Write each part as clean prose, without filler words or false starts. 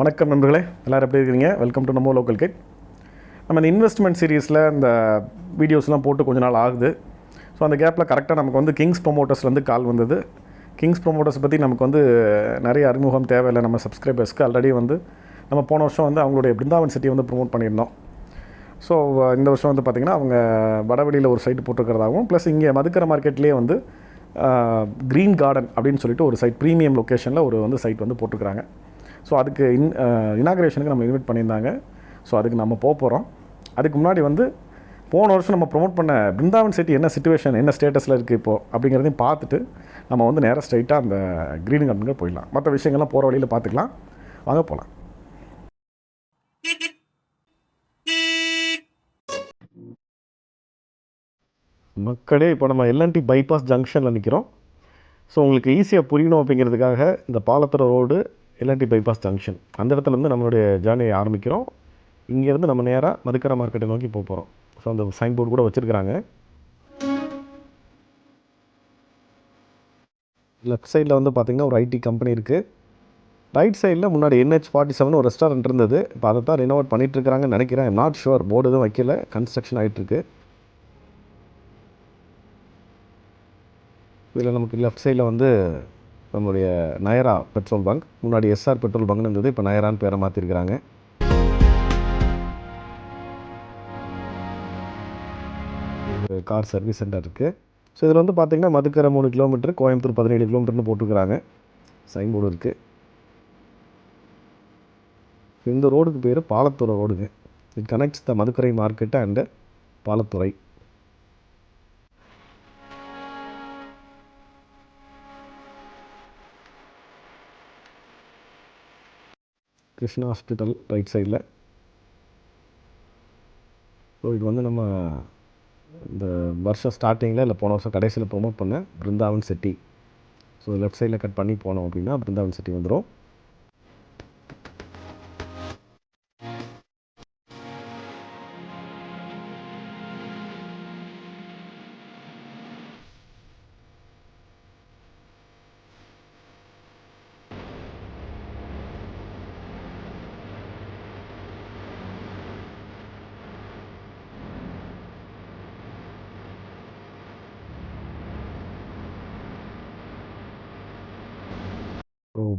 வணக்கம் நண்பர்களே, எல்லோரும் எப்படி இருக்கிறீங்க? வெல்கம் டு நம்ம லோக்கல் கைட். நம்ம இந்த இன்வெஸ்ட்மெண்ட் சீரீஸில் இந்த வீடியோஸ்லாம் போட்டு கொஞ்ச நாள் ஆகுது. ஸோ அந்த கேப்பில் கரெக்டாக நமக்கு வந்து கிங்ஸ் ப்ரொமோட்டர்ஸ்லேருந்து கால் வந்தது. கிங்ஸ் ப்ரொமோட்டர்ஸ் பற்றி நமக்கு வந்து நிறைய அறிமுகம் தேவையில்லை நம்ம சப்ஸ்கிரைபர்ஸ்க்கு. ஆல்ரெடி வந்து நம்ம போன வருஷம் வந்து அவங்களுடைய பிருந்தாவன் சிட்டியை வந்து ப்ரொமோட் பண்ணியிருந்தோம். ஸோ இந்த வருஷம் வந்து பார்த்திங்கன்னா அவங்க வடவெளியில் ஒரு சைட்டு போட்டிருக்கிறதாகவும், ப்ளஸ் இங்கே மதுக்கரை மார்க்கெட்லேயே வந்து க்ரீன் கார்டன் அப்படின்னு சொல்லிட்டு ஒரு சைட் ப்ரீமியம் லொக்கேஷனில் ஒரு வந்து சைட் வந்து போட்டிருக்கிறாங்க. ஸோ அதுக்கு இனாக்ரேஷனுக்கு நம்ம இன்வைட் பண்ணியிருந்தாங்க. ஸோ அதுக்கு நம்ம போகிறோம். அதுக்கு முன்னாடி வந்து போன வருஷம் நம்ம ப்ரொமோட் பண்ண பிருந்தாவன் சிட்டி என்ன சிச்சுவேஷன், என்ன ஸ்டேட்டஸில் இருக்குது இப்போது அப்படிங்கிறதையும் பார்த்துட்டு நம்ம வந்து நேராக ஸ்ட்ரைட்டாக அந்த க்ரீன் கார்டனுக்கு போயிடலாம். மற்ற விஷயங்கள்லாம் போகிற வழியில் பார்த்துக்கலாம். வாங்க போகலாம். மக்களே, இப்போ நம்ம எல்என்டி பைபாஸ் ஜங்ஷனில் நிற்கிறோம். ஸோ உங்களுக்கு ஈஸியாக புரியணும் அப்படிங்கிறதுக்காக இந்த பாலத்தர ரோடு எல்என்டி பைபாஸ் ஜங்ஷன் அந்த இடத்துலேருந்து நம்மளுடைய ஜேர்னியை ஆரம்பிக்கிறோம். இங்கேருந்து நம்ம நேராக மதுக்கரை மார்க்கெட்டை நோக்கி போகிறோம். ஸோ அந்த சைன் போர்டு கூட வச்சுருக்கிறாங்க. லெஃப்ட் சைடில் வந்து பார்த்திங்கன்னா ஒரு ஐடி கம்பெனி இருக்குது. ரைட் சைடில் முன்னாடி NH47 ஒரு ரெஸ்டாரண்ட் இருந்தது. இப்போ அதை தான் ரினோவேட் பண்ணிகிட்ருக்கிறாங்கன்னு நினைக்கிறேன். ஐம் நாட் ஷுவர், போர்டு எதுவும் வைக்கல, கன்ஸ்ட்ரக்ஷன் ஆகிட்டுருக்கு. இதில் நமக்கு லெஃப்ட் சைடில் வந்து நம்மளுடைய நயரா பெட்ரோல் பங்க், முன்னாடி SR பெட்ரோல் பங்க்னு இருந்தது, இப்போ நயரான்னு பேரை மாற்றிருக்கிறாங்க. கார் சர்வீஸ் சென்டர் இருக்குது. ஸோ இதில் வந்து பார்த்திங்கன்னா மதுக்கரை 3 கிலோமீட்டர், கோயம்புத்தூர் 17 கிலோமீட்டர்னு போட்டுருக்குறாங்க. சைன் போர்டு இருக்குது. இந்த ரோடுக்கு பேர் பாலத்துறை ரோடுங்க. It connects the Madukkarai market and Palathurai. Krishna hospital right சைடில். ஸோ இது வந்து நம்ம இந்த வருஷம் ஸ்டார்டிங்கில் இல்லை போன வருஷம் கடைசியில் ப்ரொமோட் பண்ண பிருந்தாவன் சிட்டி. ஸோ லெஃப்ட் சைடில் கட் பண்ணி போனோம் அப்படின்னா பிருந்தாவன் சிட்டி வந்துடும்.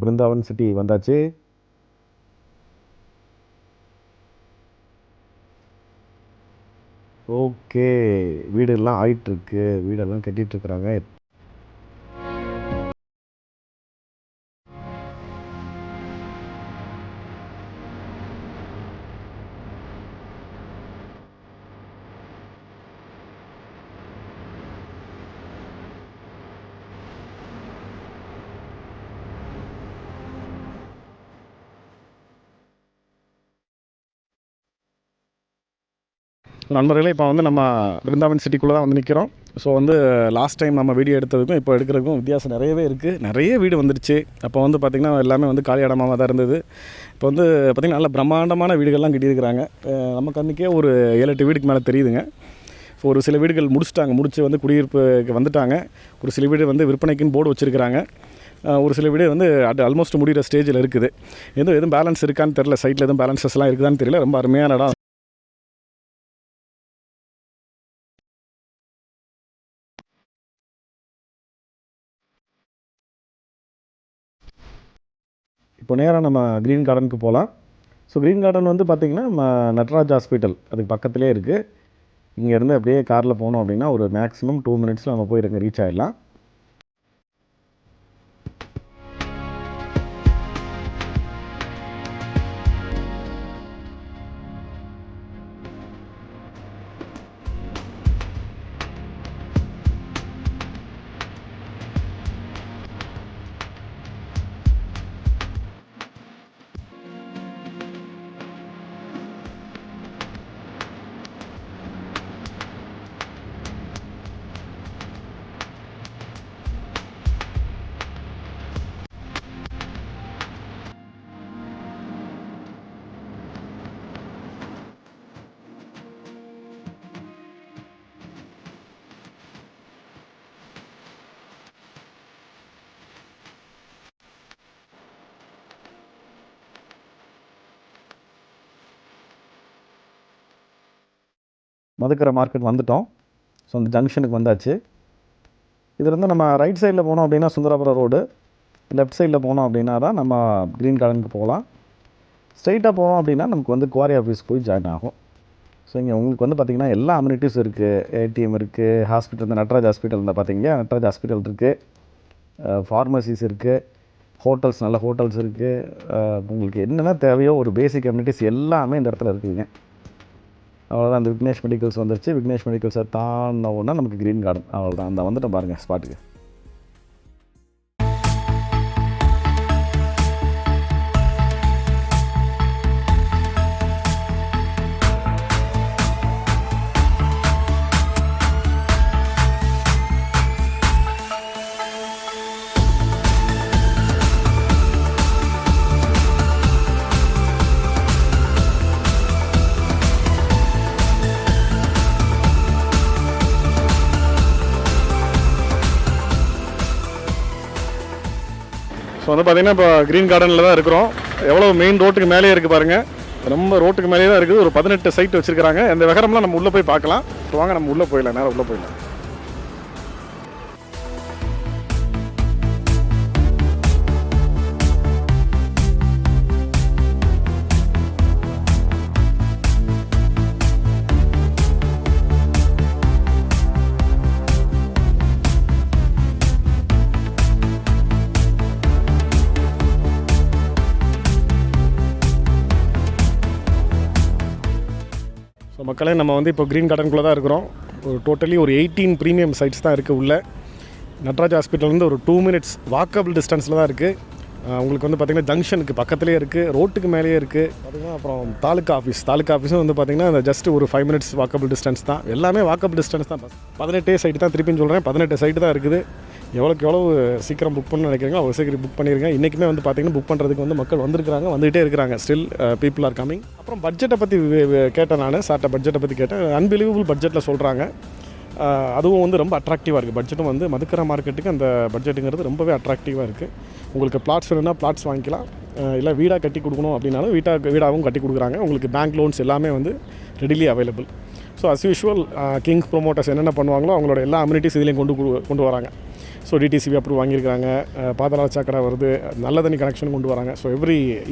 பிருந்தாவன் சிட்டி வந்தாச்சு. ஓகே, வீடெல்லாம் ஆயிட்டுருக்கு, வீடெல்லாம் கட்டிகிட்ருக்குறாங்க. நண்பர்களே, இப்போ வந்து நம்ம பிருந்தாவன் சிட்டிக்குள்ளே தான் வந்து நிற்கிறோம். ஸோ வந்து லாஸ்ட் டைம் நம்ம வீடியோ எடுத்ததுக்கும் இப்போ எடுக்கிறதுக்கும் வித்தியாசம் நிறையவே இருக்குது. நிறைய வீடு வந்துடுச்சு. அப்போ வந்து பார்த்திங்கன்னா எல்லாமே வந்து காலி இடமாக தான் இருந்தது. இப்போ வந்து பார்த்திங்கன்னா நல்ல பிரம்மாண்டமான வீடுகள்லாம் கட்டியிருக்கிறாங்க. நமக்கு அன்றைக்கே ஒரு 7-8 வீடுக்கு மேலே தெரியுதுங்க. ஸோ ஒரு சில வீடுகள் முடிச்சு வந்து குடியிருப்புக்கு வந்துட்டாங்க. ஒரு சில வீடு வந்து விற்பனைக்குன்னு போர்டு வச்சுருக்கிறாங்க. ஒரு சில வீடு வந்து ஆல்மோஸ்ட் முடிகிற ஸ்டேஜில் இருக்குது. எதுவும் பேலன்ஸ் இருக்கான்னு தெரியல, சைட்டில் எதுவும் பேலன்ஸஸ்லாம் இருக்குதான்னு தெரியல. ரொம்ப அருமையான இடம். இப்போ நேராக நம்ம க்ரீன் கார்டனுக்கு போகலாம். ஸோ க்ரீன் கார்டன் வந்து பார்த்திங்கன்னா நம்ம நட்ராஜ் ஹாஸ்பிட்டல் அதுக்கு பக்கத்துலேயே இருக்குது. இங்கேருந்து அப்படியே காரில் போனோம் அப்படின்னா ஒரு மேக்ஸிமம் 2 மினிட்ஸில் நம்ம போய் ரீச் ஆகிடலாம். மதுக்கரை மார்க்கெட் வந்துட்டோம். ஸோ அந்த ஜங்ஷனுக்கு வந்தாச்சு. இதுலேருந்து நம்ம ரைட் சைடில் போனோம் அப்படின்னா சுந்தராபுரம் ரோடு, லெஃப்ட் சைடில் போனோம் அப்படின்னா தான் நம்ம க்ரீன் கார்டனுக்கு போகலாம். ஸ்ட்ரைட்டாக போனோம் அப்படின்னா நமக்கு வந்து குவாரி ஆஃபீஸ் போய் ஜாயின் ஆகும். ஸோ இங்கே உங்களுக்கு வந்து பார்த்திங்கன்னா எல்லா அம்யூனிட்டிஸ் இருக்குது. ஏடிஎம் இருக்குது, ஹாஸ்பிட்டல் இந்த நட்ராஜ் ஹாஸ்பிட்டல் இருந்தால் பார்த்தீங்க, நட்ராஜ் ஹாஸ்பிட்டல் இருக்குது, ஃபார்மசிஸ் இருக்குது, ஹோட்டல்ஸ் நல்ல ஹோட்டல்ஸ் இருக்குது. உங்களுக்கு என்னென்ன தேவையோ ஒரு பேசிக் அம்யூனிட்டிஸ் எல்லாமே இந்த இடத்துல இருக்குதுங்க. அவ்வளோதான். அந்த விக்னேஷ் மெடிக்கல்ஸ் வந்துருச்சு. விக்னேஷ் மெடிக்கல்ஸை தாண்டினோன்னா நமக்கு க்ரீன் கார்டன். அவ்வளோதான். அந்த வந்துட்டோம் பாருங்கள் ஸ்பாட்டுக்கு. ஸோ வந்து பார்த்திங்கன்னா இப்போ க்ரீன் கார்டனில் தான் இருக்கிறோம். எவ்வளோ மெயின் ரோட்டுக்கு மேலேயே இருக்குது பாருங்கள். ரொம்ப ரோட்டுக்கு மேலேயே தான் இருக்குது. ஒரு 18 சைட் வச்சுருக்காங்க. அந்த விகரம்லாம் நம்ம உள்ளே போய் பார்க்கலாம். வாங்க நம்ம உள்ளே போயிடலாம், நேரம் உள்ளே போயிடலாம். ஸோ மக்களே, நம்ம வந்து இப்போ க்ரீன் கார்டனுக்குள்ளே தான் இருக்கிறோம். ஒரு டோட்டலி ஒரு 18 ப்ரீமியம் சைட்ஸ் தான் இருக்குது உள்ள. நட்ராஜ் ஹாஸ்பிட்டல்லேருந்து ஒரு 2 minutes வாக்கபிள் டிஸ்டன்ஸில் தான் இருக்குது. உங்களுக்கு வந்து பார்த்திங்கன்னா ஜங்ஷனுக்கு பக்கத்துலேயே இருக்குது, ரோட்டுக்கு மேலேயே இருக்குது. பார்த்திங்கன்னா அப்புறம் தாலுக்கா ஆஃபீஸும் வந்து பார்த்திங்கன்னா அந்த ஜஸ்ட் ஒரு 5 minutes வாக்கபிள் டிஸ்டன்ஸ் தான். எல்லாமே வாக்கபிள் டிஸ்டன்ஸ் தான். 18 சைட்டு தான், திருப்பின்னு சொல்கிறேன், 18 சைட்டு தான் இருக்குது. எவ்வளோக்கு எவ்வளோ சீக்கிரம் புக் பண்ணணும்னு நினைக்கிறீங்களோ அவ்வளோ சீக்கிரம் புக் பண்ணியிருங்க. இன்றைக்குமே வந்து பார்த்திங்கன்னா புக் பண்ணுறதுக்கு வந்து மக்கள் வந்துகிட்டே இருக்கிறாங்க. Still people are coming. அப்புறம் பட்ஜெட்டை பற்றி கேட்டேன் நான், சார்ட்ட பட்ஜெட்டை பற்றி கேட்டேன். அன்பிலீவபிள் பட்ஜெட்டில் சொல்கிறாங்க. அதுவும் வந்து ரொம்ப அட்ராக்டிவாக இருக்குது. பட்ஜெட்டும் வந்து மதுக்கரை மார்க்கெட்டுக்கு அந்த பட்ஜெட்டுங்கிறது ரொம்பவே அட்ராக்டிவாக இருக்குது. உங்களுக்கு பிளாட்ஸ் வேணும்னா பிளாட்ஸ் வாங்கிக்கலாம், இல்லை வீடாக கட்டி கொடுக்கணும் அப்படின்னாலும் வீடாகவும் கட்டி கொடுக்குறாங்க. உங்களுக்கு பேங்க் லோன்ஸ் எல்லாமே வந்து readily available. So as usual king promoters என்னென்ன பண்ணுவாங்களோ அவங்களோட எல்லா அம்யூனிட்டிஸ் இதுலேயும் கொண்டு வராங்க. ஸோ டிடிசிபி அப்ரூவ் வாங்கியிருக்காங்க, பாதாள சாக்கடை வருது, நல்ல தண்ணி கனெக்ஷன் கொண்டு வராங்க. So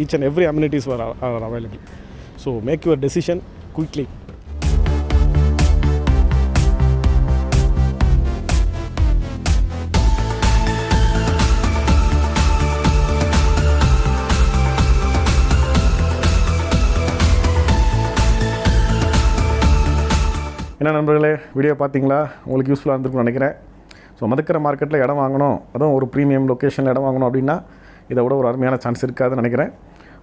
each and every amenities are available. So make your decision quickly. என்ன நண்பர்களே, வீடியோ பார்த்தீங்களா? உங்களுக்கு யூஸ்ஃபுல்லாக இருந்திருக்கும்னு நினைக்கிறேன். ஸோ மதுக்கரை மார்க்கெட்டில் இடம் வாங்கணும், அதுவும் ஒரு ப்ரீமியம் லொக்கேஷனில் இடம் வாங்கணும் அப்படின்னா இதை விட ஒரு அருமையான சான்ஸ் இருக்காதுன்னு நினைக்கிறேன்.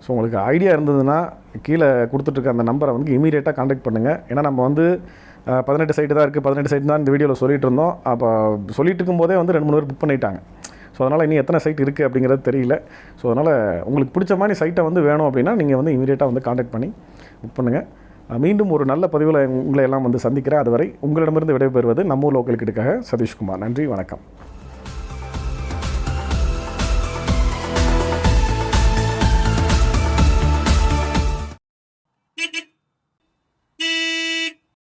ஸோ உங்களுக்கு ஐடியா இருந்ததுன்னா கீழே கொடுத்துட்ருக்க அந்த நம்பரை வந்து இமீடியட்டாக காண்டாக்ட் பண்ணுங்கள். ஏன்னா நம்ம வந்து 18 சைட்டு தான் இருக்குது, 18 சைட்டு தான் இந்த வீடியோவில் சொல்லிகிட்டு இருந்தோம். அப்போ சொல்லிட்டு இருக்கும்போதே வந்து 2-3 பேர் புக் பண்ணிட்டாங்க. ஸோ அதனால் இன்னும் எத்தனை சைட் இருக்குது அப்படிங்கிறது தெரியல. ஸோ அதனால் உங்களுக்கு பிடிச்ச மாதிரி சைட்டை வந்து வேணும் அப்படின்னா நீங்கள் வந்து இமீடியட்டாக வந்து காண்டாக்ட் பண்ணி புக் பண்ணுங்கள். மீண்டும் ஒரு நல்ல பதிவில் உங்களை எல்லாம் வந்து சந்திக்கிறேன். அதுவரை உங்களிடமிருந்து விடைபெறுவது நம்ம லோக்கல் கிட்டுக்காக சதீஷ்குமார். நன்றி, வணக்கம்.